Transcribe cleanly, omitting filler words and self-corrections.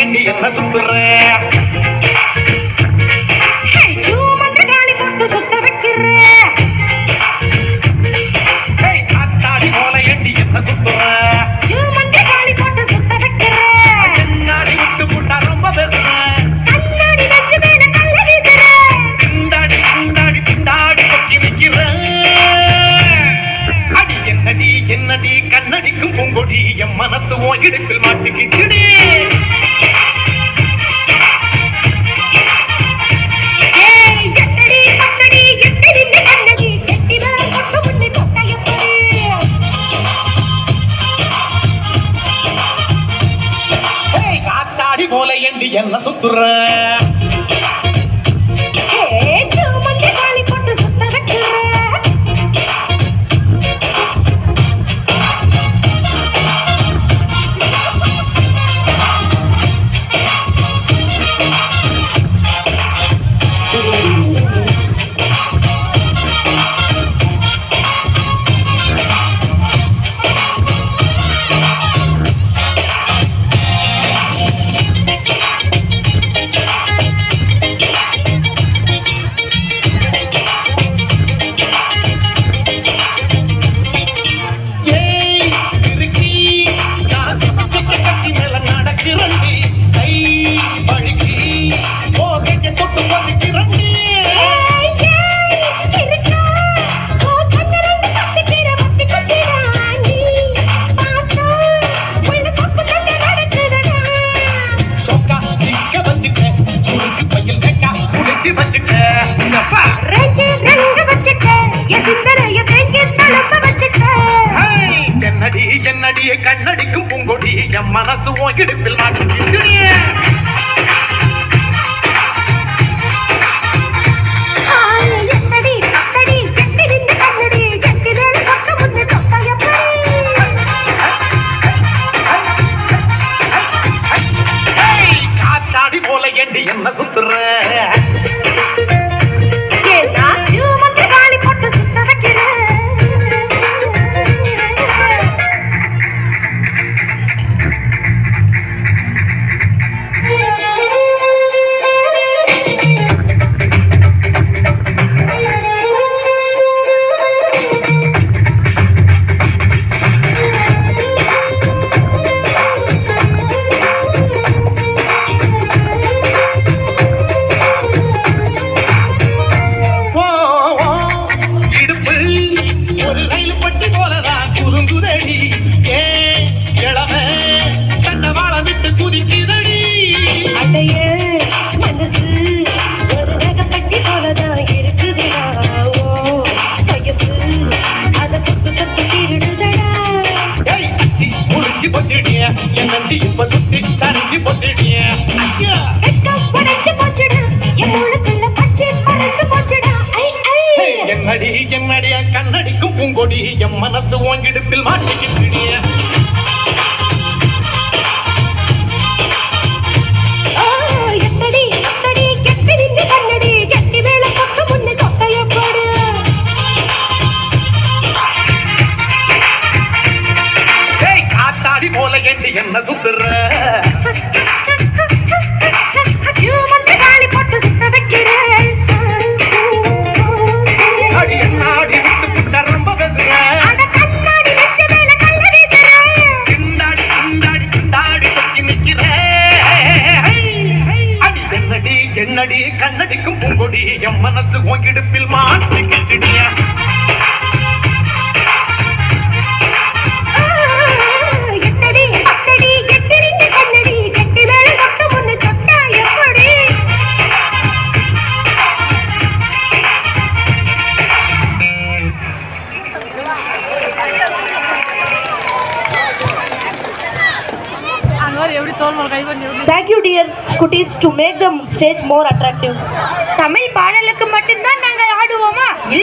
ஏண்டி என்ன சுத்துற சுத்த வைக்கிற காத்தாடி போல ஏண்டி என்ன சுத்துற காளி போட்டு சுத்த வைக்கிற கண்ணாடி விட்டு போட்டா ரொம்ப பேசுற கண்ணாடி வச்சு மேல கல்ல வீசுற திண்டாடி திண்டாடி திண்டாடி சொக்கி நிக்கிற அடி என்னடி என்னடி கண்ணடிக்கும் பூங்கொடி என் மனசு ஓ இடுப்பில் மாட்டிக்கிச்சுடி போல ஏண்டி என்ன சுத்துற காளி போட்டு சுத்த வைக்கிற என்னடியே கண்ணடிக்கும் பூங்கொடி என் மனசு உன் இடுப்பில் மாட்டிக்கிச்சு காத்தாடி போல ஏண்டி என்ன சுத்துற இப்ப சுத்தி சரிஞ்சு போச்சுடிய என்னடி என்னடிய கண்ணடிக்கும் பூங்கொடி என் மனசு ஓங்கிடுப்பில் மாட்டிக்கிட்டுடிய போல ஏண்டி என்ன சுத்துற காளி போட்டு சுத்த வைக்கிற அடி என்னாடி விட்டு புட்ட ரொம்ப பேசுற கண்ணாடி வச்சு மேல கல்ல வீசுற திண்டாடி திண்டாடி திண்டாடி சொக்கி நிக்கிற அடி என்னடி என்னடி கண்ணடிக்கும் பூங்கொடி என் மனசு உன் இடுப்பில் மாட்டிக்கிச்சுடியா Thank you dear Scooties to make the stage more attractive. Tamil பாடலுக்கு மட்டும்தான் நாங்கள் ஆடுவோமா?